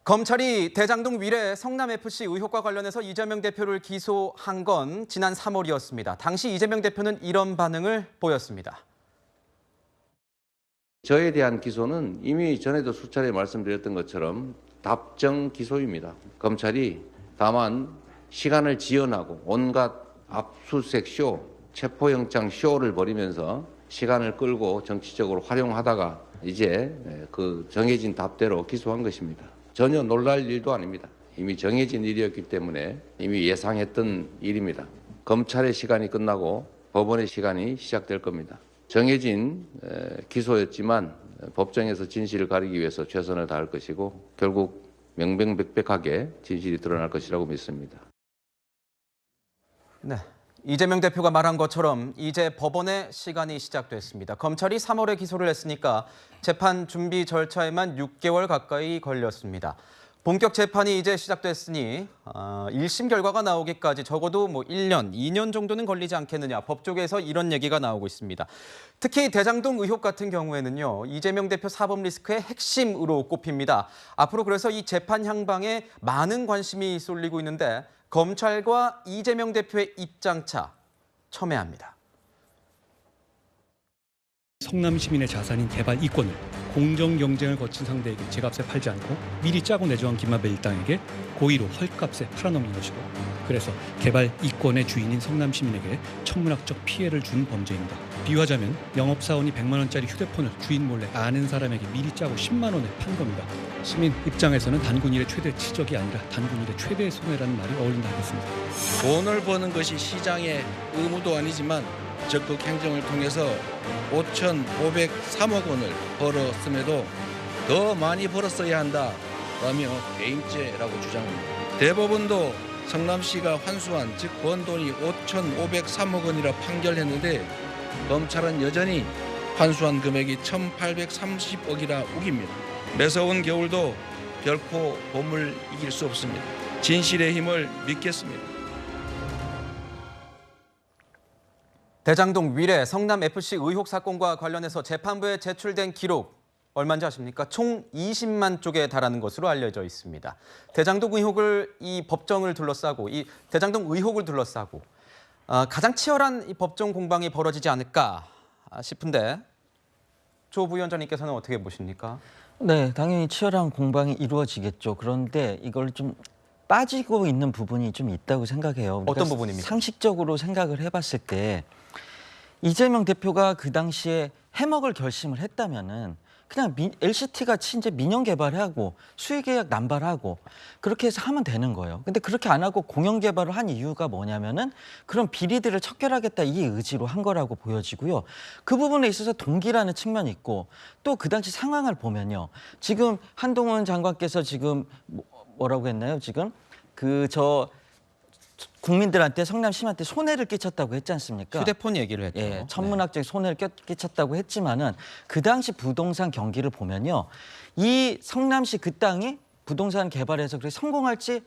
검찰이 대장동 위례 성남FC 의혹과 관련해서 이재명 대표를 기소한 건 지난 3월이었습니다. 당시 이재명 대표는 이런 반응을 보였습니다. 저에 대한 기소는 이미 전에도 수차례 말씀드렸던 것처럼 답정 기소입니다. 검찰이 다만 시간을 지연하고 온갖 압수수색 쇼, 체포영장 쇼를 벌이면서 시간을 끌고 정치적으로 활용하다가 이제 그 정해진 답대로 기소한 것입니다. 전혀 놀랄 일도 아닙니다. 이미 정해진 일이었기 때문에 이미 예상했던 일입니다. 검찰의 시간이 끝나고 법원의 시간이 시작될 겁니다. 정해진 기소였지만 법정에서 진실을 가리기 위해서 최선을 다할 것이고 결국 명명백백하게 진실이 드러날 것이라고 믿습니다. 네, 이재명 대표가 말한 것처럼 이제 법원의 시간이 시작됐습니다. 검찰이 3월에 기소를 했으니까 재판 준비 절차에만 6개월 가까이 걸렸습니다. 본격 재판이 이제 시작됐으니 1심 결과가 나오기까지 적어도 1년, 2년 정도는 걸리지 않겠느냐. 법조계에서 이런 얘기가 나오고 있습니다. 특히 대장동 의혹 같은 경우에는요. 이재명 대표 사법 리스크의 핵심으로 꼽힙니다. 앞으로 그래서 이 재판 향방에 많은 관심이 쏠리고 있는데 검찰과 이재명 대표의 입장차 첨예합니다. 성남 시민의 자산인 개발 이권을 공정 경쟁을 거친 상대에게 제값에 팔지 않고 미리 짜고 내정한 김만배 일당에게 고의로 헐값에 팔아넘긴 것이고, 그래서 개발 이권의 주인인 성남 시민에게 천문학적 피해를 준 범죄입니다. 비유하자면 영업사원이 100만 원짜리 휴대폰을 주인 몰래 아는 사람에게 미리 짜고 10만 원에 판 겁니다. 시민 입장에서는 단군일의 최대 치적이 아니라 단군일의 최대 손해라는 말이 어울린다 하겠습니다. 돈을 버는 것이 시장의 의무도 아니지만 적극 행정을 통해서 5,503억 원을 벌었음에도 더 많이 벌었어야 한다라며 배임죄라고 주장합니다. 대법원도 성남시가 환수한, 즉 번 돈이 5,503억 원이라 판결했는데 검찰은 여전히 환수한 금액이 1,830억이라 우깁니다. 매서운 겨울도 결코 봄을 이길 수 없습니다. 진실의 힘을 믿겠습니다. 대장동 위례 성남FC 의혹 사건과 관련해서 재판부에 제출된 기록 얼마인지 아십니까? 총 20만 쪽에 달하는 것으로 알려져 있습니다. 대장동 의혹을 이 법정을 둘러싸고 이 대장동 의혹을 둘러싸고 가장 치열한 이 법정 공방이 벌어지지 않을까 싶은데 조 부위원장님께서는 어떻게 보십니까? 네, 당연히 치열한 공방이 이루어지겠죠. 그런데 이걸 좀 빠지고 있는 부분이 좀 있다고 생각해요. 어떤 부분입니까? 상식적으로 생각을 해봤을 때 이재명 대표가 그 당시에 해먹을 결심을 했다면은 그냥 LCT 같이 이제 민영 개발하고 수의 계약 남발하고 그렇게 해서 하면 되는 거예요. 근데 그렇게 안 하고 공영 개발을 한 이유가 뭐냐면은 그런 비리들을 척결하겠다 이 의지로 한 거라고 보여지고요. 그 부분에 있어서 동기라는 측면이 있고 또 그 당시 상황을 보면요. 지금 한동훈 장관께서 지금 뭐라고 했나요? 지금 국민들한테 성남 시민한테 손해를 끼쳤다고 했지 않습니까? 휴대폰 얘기를 했죠. 예, 천문학적인 손해를 끼쳤다고 했지만은 그 당시 부동산 경기를 보면요, 이 성남시 그 땅이 부동산 개발해서 그렇게 성공할지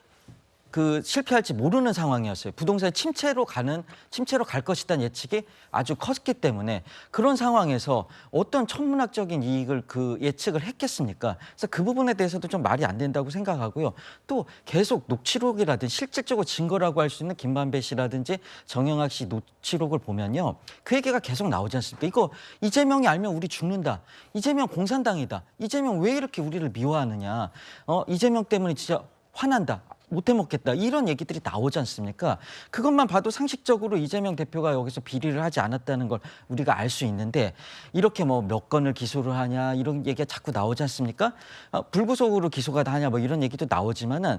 실패할지 모르는 상황이었어요. 부동산 침체로 갈 것이라는 예측이 아주 컸기 때문에 그런 상황에서 어떤 천문학적인 이익을 예측을 했겠습니까? 그래서 그 부분에 대해서도 좀 말이 안 된다고 생각하고요. 또 계속 녹취록이라든지 실질적으로 증거라고 할 수 있는 김만배 씨라든지 정영학 씨 녹취록을 보면요. 그 얘기가 계속 나오지 않습니까? 이거 이재명이 알면 우리 죽는다. 이재명 공산당이다. 이재명 왜 이렇게 우리를 미워하느냐. 이재명 때문에 진짜 화난다. 못 해먹겠다 이런 얘기들이 나오지 않습니까? 그것만 봐도 상식적으로 이재명 대표가 여기서 비리를 하지 않았다는 걸 우리가 알 수 있는데 이렇게 몇 건을 기소를 하냐 이런 얘기가 자꾸 나오지 않습니까? 불구속으로 기소가 하냐 이런 얘기도 나오지만은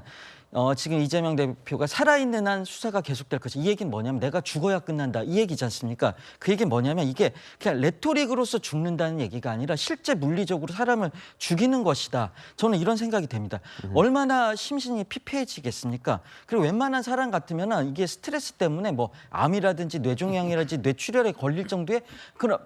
지금 이재명 대표가 살아있는 한 수사가 계속될 것이 이 얘기는 뭐냐면 내가 죽어야 끝난다 이 얘기지 않습니까? 그 얘기는 뭐냐면 이게 그냥 레토릭으로서 죽는다는 얘기가 아니라 실제 물리적으로 사람을 죽이는 것이다. 저는 이런 생각이 됩니다. 얼마나 심신이 피폐해지겠습니까? 그리고 웬만한 사람 같으면 이게 스트레스 때문에 암이라든지 뇌종양이라든지 뇌출혈에 걸릴 정도의 그런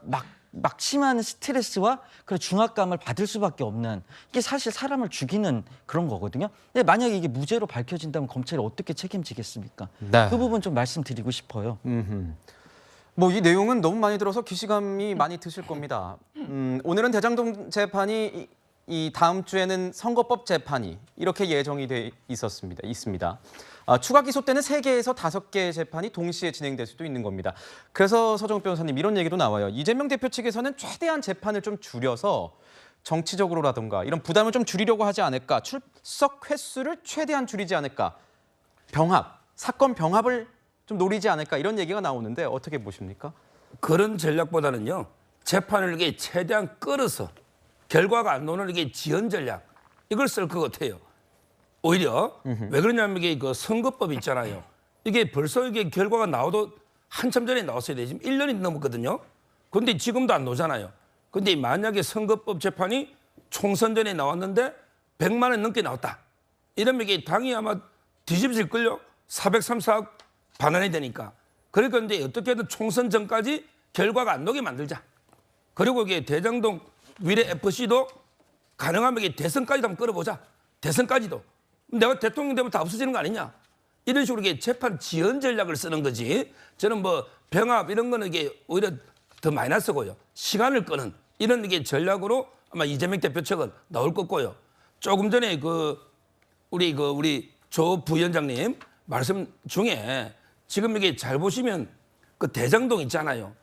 막심한 스트레스와 그런 중압감을 받을 수밖에 없는 이게 사실 사람을 죽이는 그런 거거든요. 근데 만약에 이게 무죄로 밝혀진다면 검찰이 어떻게 책임지겠습니까? 네. 그 부분 좀 말씀드리고 싶어요. 이 내용은 너무 많이 들어서 기시감이 많이 드실 겁니다. 오늘은 대장동 재판이 이 다음 주에는 선거법 재판이 이렇게 예정이 돼 있습니다. 추가 기소 때는 3개에서 5개의 재판이 동시에 진행될 수도 있는 겁니다. 그래서 서정욱 변호사님 이런 얘기도 나와요. 이재명 대표 측에서는 최대한 재판을 좀 줄여서 정치적으로라든가 이런 부담을 좀 줄이려고 하지 않을까, 출석 횟수를 최대한 줄이지 않을까, 사건 병합을 좀 노리지 않을까 이런 얘기가 나오는데 어떻게 보십니까? 그런 전략보다는요, 재판을 이게 최대한 끌어서 결과가 안 나오는 이게 지연 전략, 이걸 쓸 것 같아요. 오히려 왜 그러냐면 이게 그 선거법 있잖아요. 이게 벌써 이게 결과가 나와도 한참 전에 나왔어야 돼. 지금 1년이 넘었거든요. 그런데 지금도 안 나오잖아요. 근데 만약에 선거법 재판이 총선 전에 나왔는데 100만 원 넘게 나왔다. 이러면 이게 당이 아마 뒤집질걸요. 434억 반환이 되니까. 그러니까 이제 어떻게든 총선 전까지 결과가 안 나오게 만들자. 그리고 이게 대장동 위례 FC도 가능하면 이게 대선까지도 한번 끌어보자. 대선까지도. 내가 대통령 되면 다 없어지는 거 아니냐. 이런 식으로 이게 재판 지연 전략을 쓰는 거지. 저는 뭐 병합 이런 거는 이게 오히려 더 마이너스고요. 시간을 끄는 이런 이게 전략으로 아마 이재명 대표 측은 나올 거고요. 조금 전에 우리 조 부위원장님 말씀 중에 지금 이게 잘 보시면 그 대장동 있잖아요.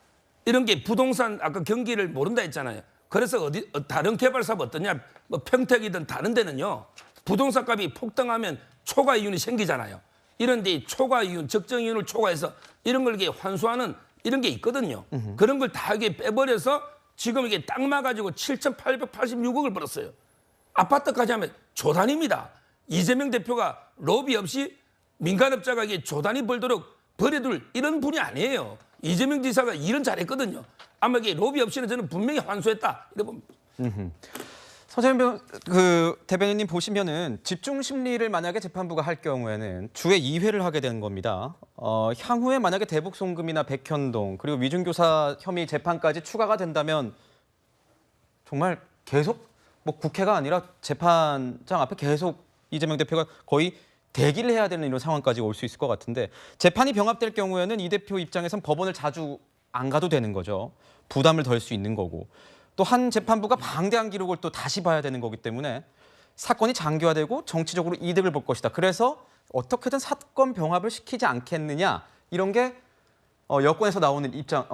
이런 게 부동산 아까 경기를 모른다 했잖아요. 그래서 다른 개발사가 어떠냐? 뭐 평택이든 다른 데는요. 부동산 값이 폭등하면 초과 이윤이 생기잖아요. 이런 데 초과 이윤, 적정 이윤을 초과해서 이런 걸 이게 환수하는 이런 게 있거든요. 그런 걸 다 이게 빼버려서 지금 이게 딱 막아가지고 7,886억을 벌었어요. 아파트까지 하면 조단입니다. 이재명 대표가 로비 없이 민간업자가 이게 조단이 벌도록 벌여둘 이런 분이 아니에요. 이재명 지사가 일은 잘했거든요. 아마 이게 로비 없이는 저는 분명히 환수했다. 이래 봅니다. 서재현 대변인님 보시면은 집중 심리를 만약에 재판부가 할 경우에는 주에 2회를 하게 되는 겁니다. 향후에 만약에 대북 송금이나 백현동 그리고 위중교사 혐의 재판까지 추가가 된다면 정말 계속 뭐 국회가 아니라 재판장 앞에 계속 이재명 대표가 거의 대기를 해야 되는 이런 상황까지 올 수 있을 것 같은데 재판이 병합될 경우에는 이 대표 입장에선 법원을 자주 안 가도 되는 거죠. 부담을 덜 수 있는 거고. 또 한 재판부가 방대한 기록을 또 다시 봐야 되는 거기 때문에 사건이 장기화되고 정치적으로 이득을 볼 것이다. 그래서 어떻게든 사건 병합을 시키지 않겠느냐 이런 게 여권에서 나오는 이런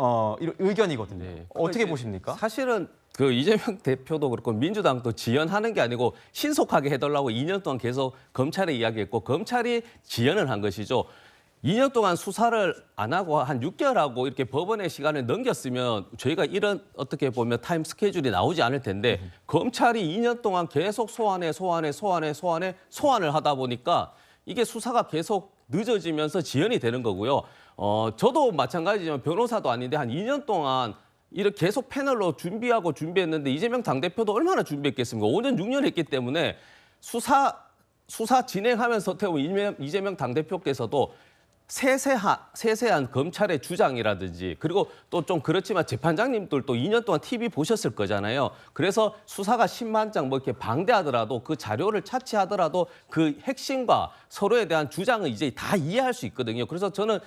의견이거든요. 네. 어떻게 보십니까? 사실은 그 이재명 대표도 그렇고 민주당도 지연하는 게 아니고 신속하게 해달라고 2년 동안 계속 검찰에 이야기했고 검찰이 지연을 한 것이죠. 2년 동안 수사를 안 하고 한 6개월 하고 이렇게 법원의 시간을 넘겼으면 저희가 이런 어떻게 보면 타임 스케줄이 나오지 않을 텐데 검찰이 2년 동안 계속 소환을 하다 보니까 이게 수사가 계속 늦어지면서 지연이 되는 거고요. 저도 마찬가지지만 변호사도 아닌데 한 2년 동안 이렇게 계속 패널로 준비했는데 이재명 당대표도 얼마나 준비했겠습니까? 5년, 6년 했기 때문에 수사 진행하면서 이재명 당대표께서도 세세한 검찰의 주장이라든지 그리고 또 좀 그렇지만 재판장님들도 2년 동안 TV 보셨을 거잖아요. 그래서 수사가 10만 장 뭐 이렇게 방대하더라도 그 자료를 차치하더라도 그 핵심과 서로에 대한 주장은 이제 다 이해할 수 있거든요. 그래서 저는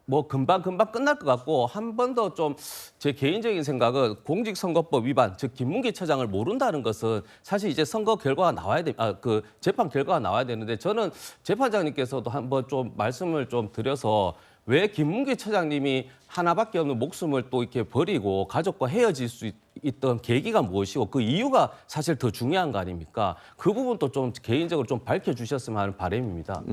뭐 금방 끝날 것 같고 한 번 더 좀 제 개인적인 생각은 공직선거법 위반, 즉 김문기 처장을 모른다는 것은 사실 이제 선거 결과가 나와야 그 재판 결과가 나와야 되는데 저는 재판장님께서도 한번 좀 말씀을 좀 드려서 왜 김문기 처장님이 하나밖에 없는 목숨을 또 이렇게 버리고 가족과 헤어질 수 있던 계기가 무엇이고 그 이유가 사실 더 중요한 거 아닙니까? 그 부분도 좀 개인적으로 좀 밝혀주셨으면 하는 바람입니다.